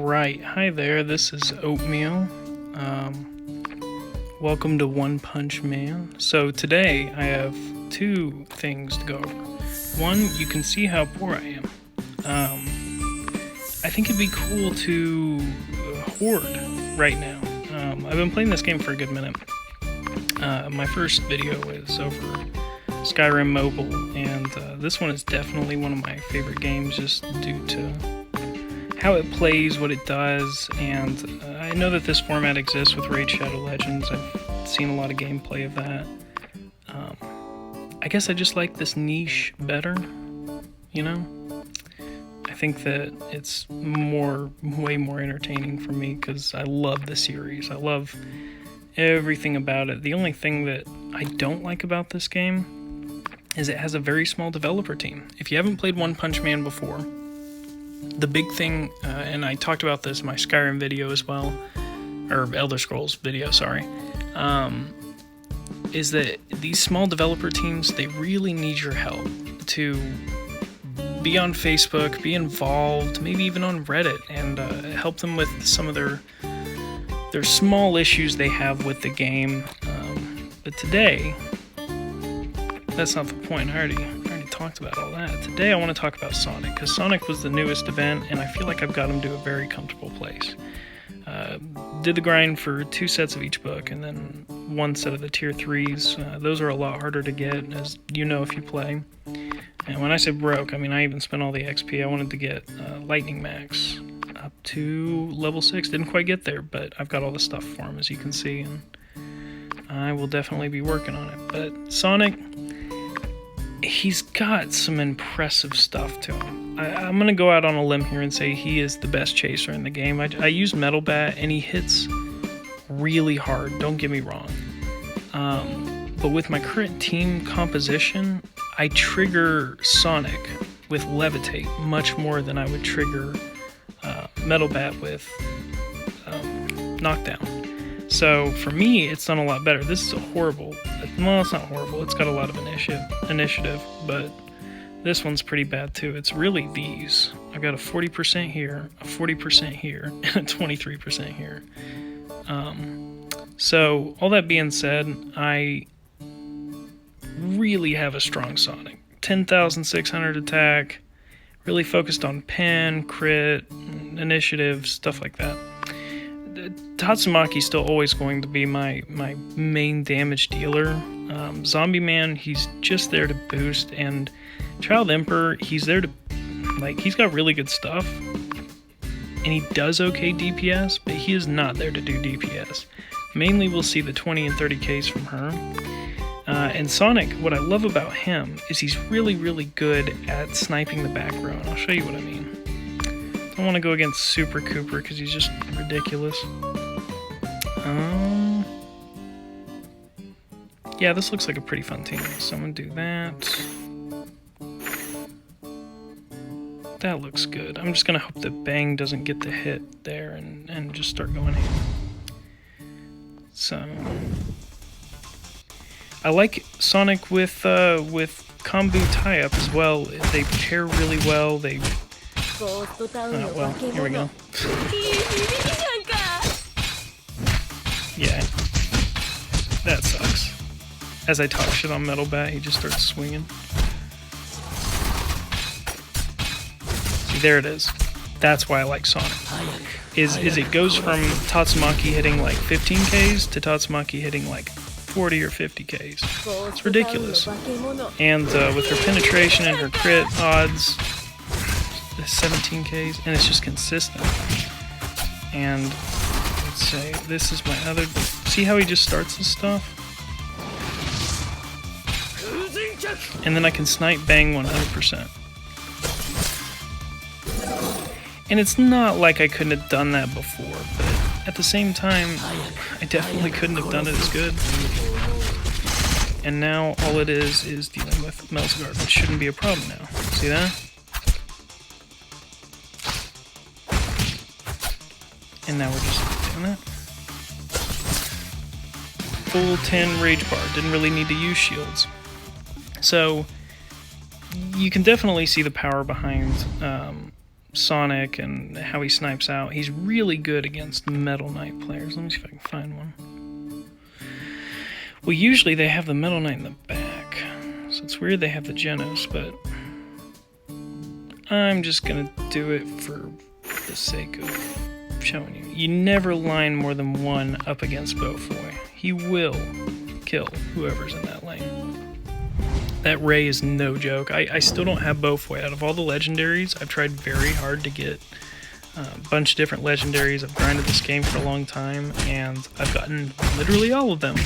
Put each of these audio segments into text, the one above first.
Alright, hi there, this is Oatmeal. Welcome to One Punch Man. So today I have two things to go over. One, you can see how poor I am. I think it'd be cool to hoard right now. I've been playing this game for a good minute. My first video was over Skyrim Mobile, and this one is definitely one of my favorite games just due to how it plays, what it does, and I know that this format exists with Raid Shadow Legends. I've seen a lot of gameplay of that. I guess I just like this niche better, you know? I think that it's way more entertaining for me because I love the series. I love everything about it. The only thing that I don't like about this game is it has a very small developer team. If you haven't played One Punch Man before, the big thing, and I talked about this in my Skyrim video as well, or Elder Scrolls video, sorry, is that these small developer teams, they really need your help to be on Facebook, be involved, maybe even on Reddit, and help them with some of their small issues they have with the game. But today, that's not the point. I already talked about all that. Today I want to talk about Sonic, because Sonic was the newest event, and I feel like I've got him to a very comfortable place. Did the grind for 2 sets of each book, and then 1 set of the tier 3s. Those are a lot harder to get, as you know if you play. And when I say broke, I mean I even spent all the XP. I wanted to get Lightning Max up to level 6. Didn't quite get there, but I've got all the stuff for him, as you can see, and I will definitely be working on it. But Sonic, he's got some impressive stuff to him. I'm going to go out on a limb here and say he is the best chaser in the game. I use Metal Bat, and he hits really hard, don't get me wrong. But with my current team composition, I trigger Sonic with Levitate much more than I would trigger Metal Bat with Knockdown. So for me, it's done a lot better. This is a horrible, well, it's not horrible, it's got a lot of initiative, but this one's pretty bad too. It's really these. I've got a 40% here, a 40% here, and a 23% here. So all that being said, I really have a strong Sonic. 10,600 attack, really focused on pen, crit, initiative, stuff like that. Tatsumaki's still always going to be my main damage dealer. Zombie Man, he's just there to boost, and Child Emperor, he's there to, like, he's got really good stuff, and he does okay DPS, but he is not there to do DPS. Mainly we'll see the 20 and 30Ks from her. And Sonic, what I love about him is he's really, really good at sniping the back row, and I'll show you what I mean. I don't want to go against Super Cooper because he's just ridiculous. Yeah, this looks like a pretty fun team, so I'm going to do that. That looks good. I'm just going to hope that Bang doesn't get the hit there and just start going in. So I like Sonic with Kombu tie-up as well. They pair really well. They well, here we go. Yeah, that sucks. As I talk shit on Metal Bat, he just starts swinging. See, there it is. That's why I like Sonic. Is it goes from Tatsumaki hitting like 15Ks to Tatsumaki hitting like 40 or 50Ks. It's ridiculous. And with her penetration and her crit odds, 17Ks, and it's just consistent. And let's say this is my other. See how he just starts this stuff? And then I can snipe Bang 100%. And it's not like I couldn't have done that before, but at the same time, I definitely couldn't have done it as good. And now all it is dealing with Melzgard, which shouldn't be a problem now. See that? And now we're just doing that. Full 10 Rage Bar, didn't really need to use shields. So, you can definitely see the power behind Sonic and how he snipes out. He's really good against Metal Knight players. Let me see if I can find one. Well, usually they have the Metal Knight in the back, so it's weird they have the Genos, but I'm just gonna do it for the sake of showing you. You never line more than one up against Beaufoy. He will kill whoever's in that lane. That Ray is no joke. I still don't have Beaufoy. Out of all the legendaries, I've tried very hard to get a bunch of different legendaries. I've grinded this game for a long time, and I've gotten literally all of them,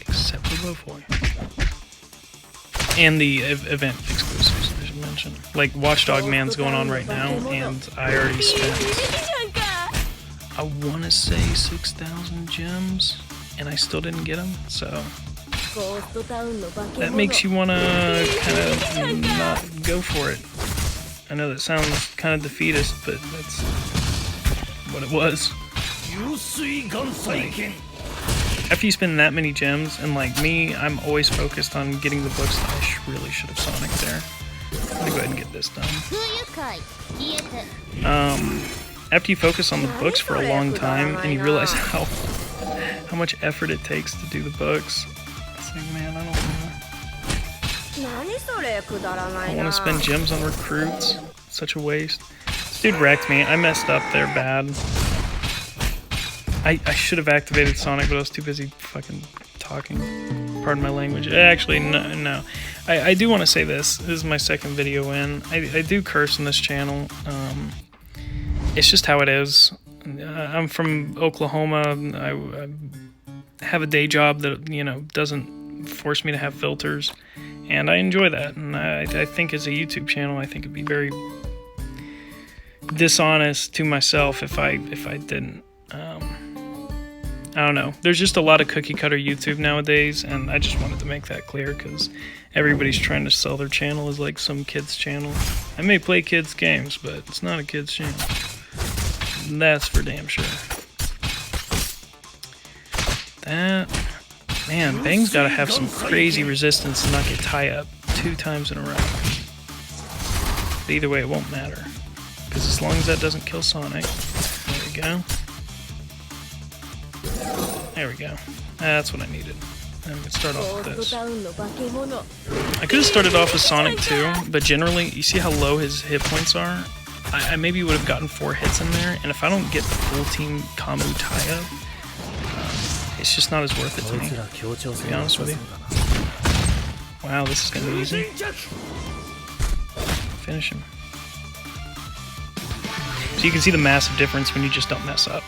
except for Beaufoy. And the event exclusives, I should mention. Like, Watchdog Man's going on right now, and I already spent, I want to say 6,000 gems, and I still didn't get them, so that makes you want to kind of not go for it. I know that sounds kind of defeatist, but that's what it was. Like, after you spend that many gems, and like me, I'm always focused on getting the books that I really should have Sonic there. I'm gonna go ahead and get this done. After you focus on the books for a long time, and you realize how much effort it takes to do the books, it's like, man, I don't want to spend gems on recruits. It's such a waste. This dude wrecked me. I messed up there bad. I should have activated Sonic, but I was too busy fucking talking. Pardon my language. Actually, no. I do want to say this. This is my second video in. I do curse on this channel. It's just how it is. I'm from Oklahoma. I have a day job that, you know, doesn't force me to have filters, and I enjoy that. And I think as a YouTube channel, I think it'd be very dishonest to myself if I didn't. I don't know. There's just a lot of cookie cutter YouTube nowadays, and I just wanted to make that clear because everybody's trying to sell their channel as like some kid's channel. I may play kids games, but it's not a kid's channel. That's for damn sure. That, man, Bang's gotta have some crazy resistance to not get tie up 2 times in a row. But either way, it won't matter, because as long as that doesn't kill Sonic. There we go. There we go. That's what I needed. I'm gonna start off with this. I could have started off with Sonic too, but generally, you see how low his hit points are? I maybe would have gotten 4 hits in there, and if I don't get the full team combo tie-up, it's just not as worth it to me, to be honest with you. Wow, this is gonna be easy. Finish him. So you can see the massive difference when you just don't mess up.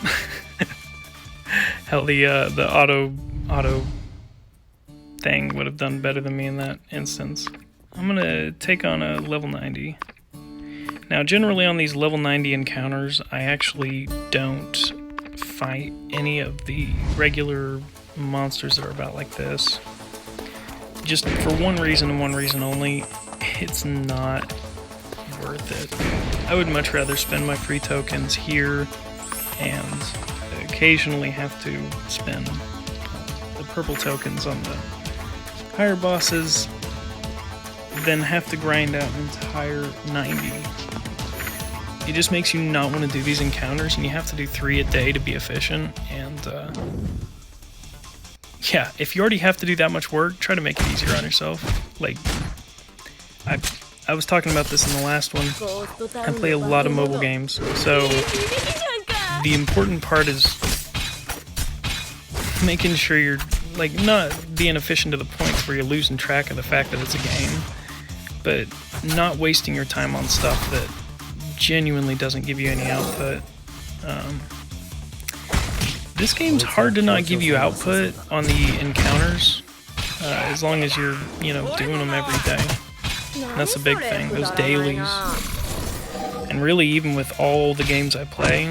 Hell, the auto thing would have done better than me in that instance. I'm gonna take on a level 90. Now, generally on these level 90 encounters, I actually don't fight any of the regular monsters that are about like this. Just for one reason and one reason only, it's not worth it. I would much rather spend my free tokens here and occasionally have to spend the purple tokens on the higher bosses than have to grind out an entire 90. It just makes you not want to do these encounters, and you have to do 3 a day to be efficient, and yeah, if you already have to do that much work, try to make it easier on yourself. Like, I was talking about this in the last one. I play a lot of mobile games, so the important part is making sure you're, like, not being efficient to the point where you're losing track of the fact that it's a game, but not wasting your time on stuff that genuinely doesn't give you any output. This game's hard to not give you output on the encounters, as long as you're, you know, doing them every day. And that's a big thing, those dailies. And really, even with all the games I play,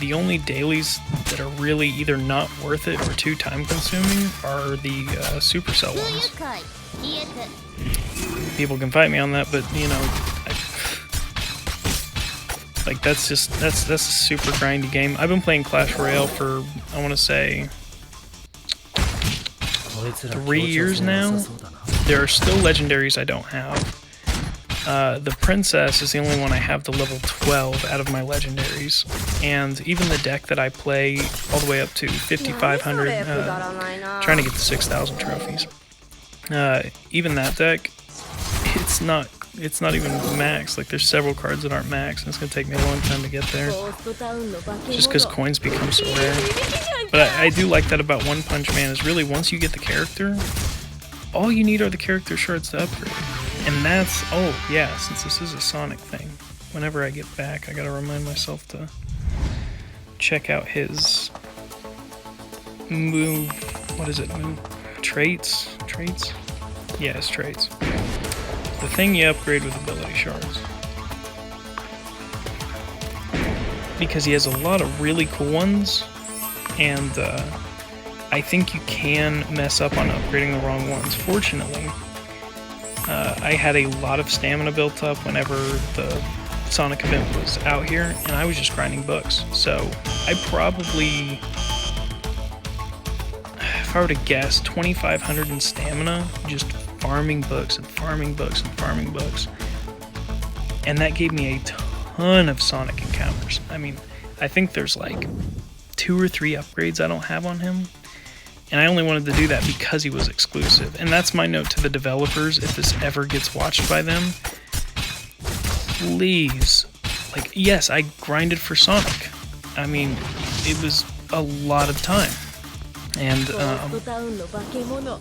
the only dailies that are really either not worth it or too time consuming are the Supercell ones. People can fight me on that, but you know, like that's a super grindy game. I've been playing Clash Royale for, I want to say, 3 years now. There are still legendaries I don't have. The Princess is the only one I have to level 12 out of my legendaries, and even the deck that I play all the way up to 5,500, trying to get to 6,000 trophies. Even that deck, it's not even max. Like, there's several cards that aren't max, and it's gonna take me a long time to get there, just because coins become so rare. But I do like that about One Punch Man, is really once you get the character, all you need are the character shards to upgrade. And that's, oh yeah, since this is a Sonic thing, whenever I get back, I gotta remind myself to check out his move, what is it, move? Traits? Traits? Yeah, his traits. The thing you upgrade with ability shards. Because he has a lot of really cool ones, and I think you can mess up on upgrading the wrong ones. Fortunately, I had a lot of stamina built up whenever the Sonic event was out here, and I was just grinding books. So I probably, if I were to guess, 2,500 in stamina, just farming books and farming books and farming books. And that gave me a ton of Sonic encounters. I mean, I think there's like 2 or 3 upgrades I don't have on him. And I only wanted to do that because he was exclusive. And that's my note to the developers, if this ever gets watched by them. Please. Like, yes, I grinded for Sonic. I mean, it was a lot of time. And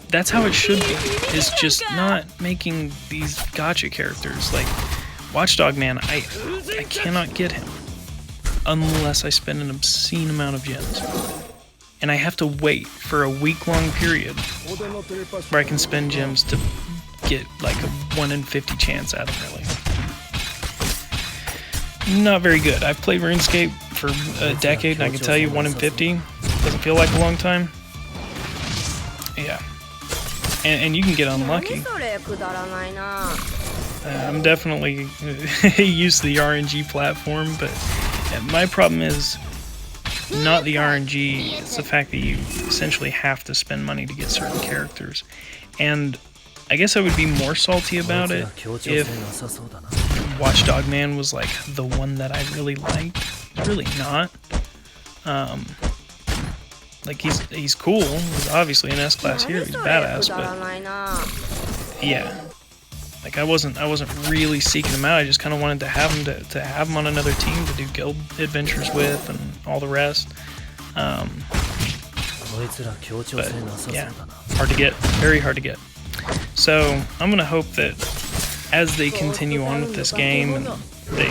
that's how it should be, is just not making these gacha characters. Like, Watchdog Man, I cannot get him unless I spend an obscene amount of gems. And I have to wait for a week-long period where I can spend gems to get like a 1 in 50 chance out of really. Not very good. I've played RuneScape for a decade, and I can tell you 1 in 50 doesn't feel like a long time. Yeah. And you can get unlucky. I'm definitely used to the RNG platform, but my problem is not the RNG, it's the fact that you essentially have to spend money to get certain characters. And I guess I would be more salty about it if Watchdog Man was like the one that I really liked. He's really not. Like, he's cool. He's obviously an S-class hero. He's badass, but yeah. Like, I wasn't really seeking him out. I just kind of wanted to have him to have him on another team to do guild adventures with and all the rest. But yeah, hard to get, very hard to get. So I'm gonna hope that as they continue on with this game and they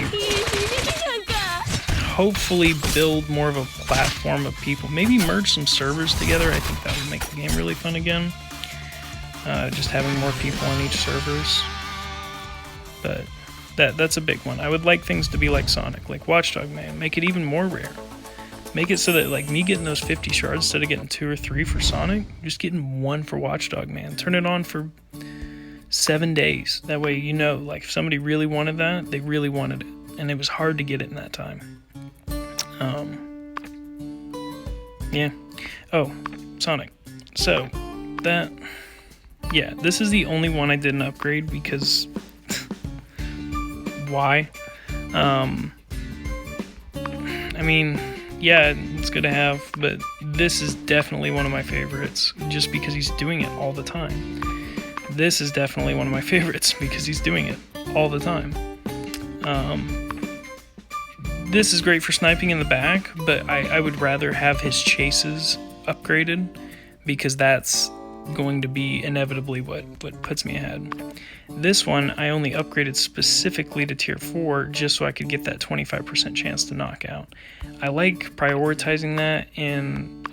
hopefully build more of a platform of people, maybe merge some servers together. I think that would make the game really fun again. Just having more people on each servers. But that's a big one. I would like things to be like Sonic, like Watchdog Man. Make it even more rare. Make it so that, like, me getting those 50 shards instead of getting 2 or 3 for Sonic, just getting 1 for Watchdog Man. Turn it on for 7 days. That way, you know, like, if somebody really wanted that, they really wanted it. And it was hard to get it in that time. Yeah. Oh, Sonic. So, that... yeah, this is the only one I didn't upgrade because... why? I mean, yeah, it's good to have, but this is definitely one of my favorites, just because he's doing it all the time. This is definitely one of my favorites, because he's doing it all the time. This is great for sniping in the back, but I would rather have his chases upgraded, because that's going to be inevitably what puts me ahead. This one I only upgraded specifically to tier 4 just so I could get that 25% chance to knock out. I like prioritizing that in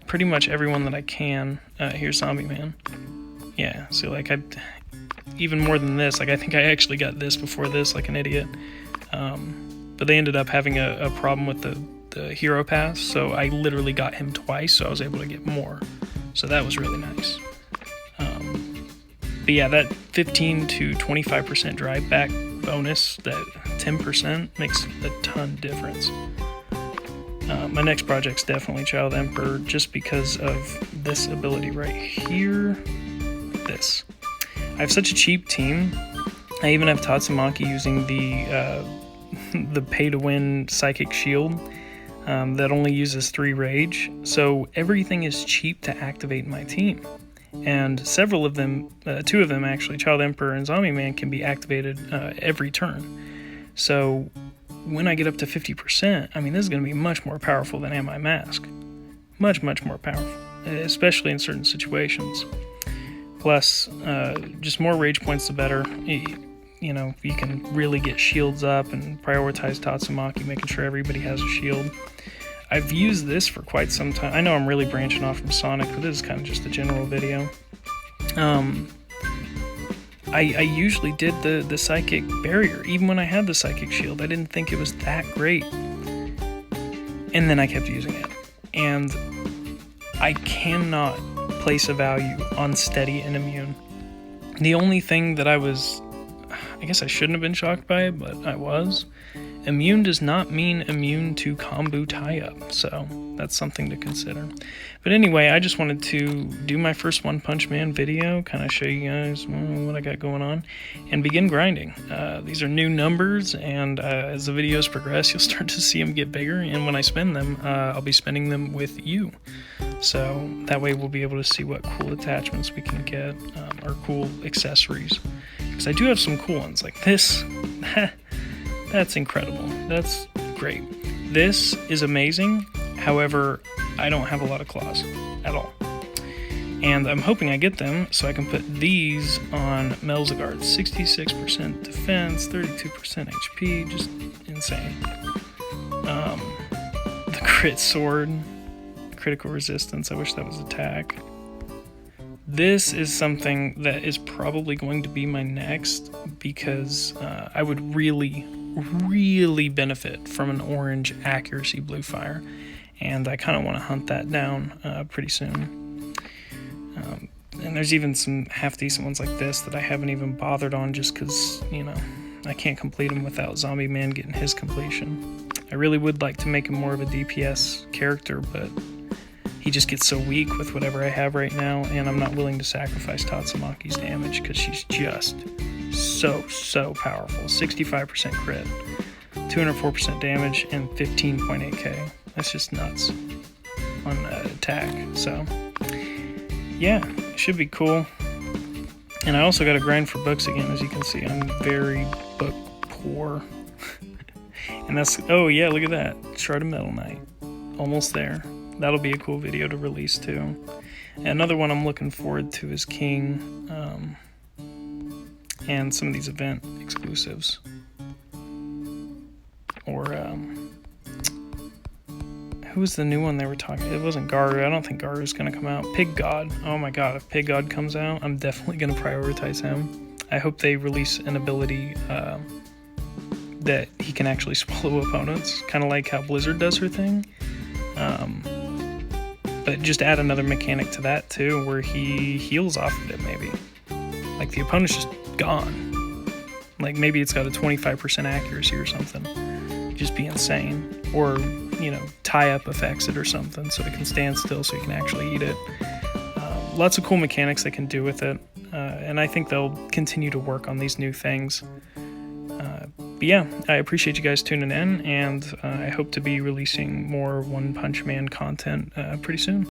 pretty much everyone that I can. Here's Zombie Man. Yeah, so like even more than this, like I think I actually got this before this like an idiot. But they ended up having a problem with the hero pass, so I literally got him twice, so I was able to get more. So that was really nice. But yeah, that 15 to 25% drive back bonus, that 10% makes a ton difference. My next project's definitely Child Emperor, just because of this ability right here. This. I have such a cheap team, I even have Tatsumaki using the the pay-to-win psychic shield that only uses 3 rage, so everything is cheap to activate in my team. And several of them, 2 of them actually, Child Emperor and Zombie Man, can be activated every turn. So when I get up to 50%, I mean, this is going to be much more powerful than Am I Mask. Much, much more powerful, especially in certain situations. Plus, just more rage points the better. You know, you can really get shields up and prioritize Tatsumaki, making sure everybody has a shield. I've used this for quite some time. I know I'm really branching off from Sonic, but this is kind of just a general video. I usually did the Psychic Barrier. Even when I had the Psychic Shield, I didn't think it was that great. And then I kept using it. And I cannot place a value on Steady and Immune. The only thing that I guess I shouldn't have been shocked by it, but I was. Immune does not mean immune to combo tie-up, so that's something to consider. But anyway, I just wanted to do my first One Punch Man video, kind of show you guys what I got going on, and begin grinding. These are new numbers, and as the videos progress, you'll start to see them get bigger, and when I spend them, I'll be spending them with you. So that way we'll be able to see what cool attachments we can get, or cool accessories. Because I do have some cool ones, like this. That's incredible. That's great. This is amazing. However, I don't have a lot of claws at all. And I'm hoping I get them so I can put these on Melzagard. 66% defense, 32% HP, just insane. The crit sword, critical resistance, I wish that was attack. This is something that is probably going to be my next, because I would really benefit from an orange accuracy blue fire, and I kind of want to hunt that down pretty soon. And there's even some half decent ones like this that I haven't even bothered on, just because, you know, I can't complete them without Zombie Man getting his completion. I really would like to make him more of a DPS character, but he just gets so weak with whatever I have right now, and I'm not willing to sacrifice Tatsumaki's damage because she's just so powerful. 65% crit, 204% damage, and 15.8k. That's just nuts on attack. So yeah, it should be cool. And I also got to grind for books again. As you can see, I'm very book poor. And that's, oh yeah, look at that, Shard of Metal Knight, almost there. That'll be a cool video to release too. And another one I'm looking forward to is King, and some of these event exclusives. Or who was the new one they were talking? It wasn't Garu. I don't think Garu's gonna come out. Pig God. Oh my god, if Pig God comes out, I'm definitely gonna prioritize him. I hope they release an ability that he can actually swallow opponents, kind of like how Blizzard does her thing. But just add another mechanic to that too, where he heals off of it maybe. Like the opponent's just gone. Like maybe it's got a 25% accuracy or something. Just be insane. Or, you know, tie-up affects it or something so it can stand still so you can actually eat it. Lots of cool mechanics they can do with it. And I think they'll continue to work on these new things. But yeah, I appreciate you guys tuning in, and I hope to be releasing more One Punch Man content pretty soon.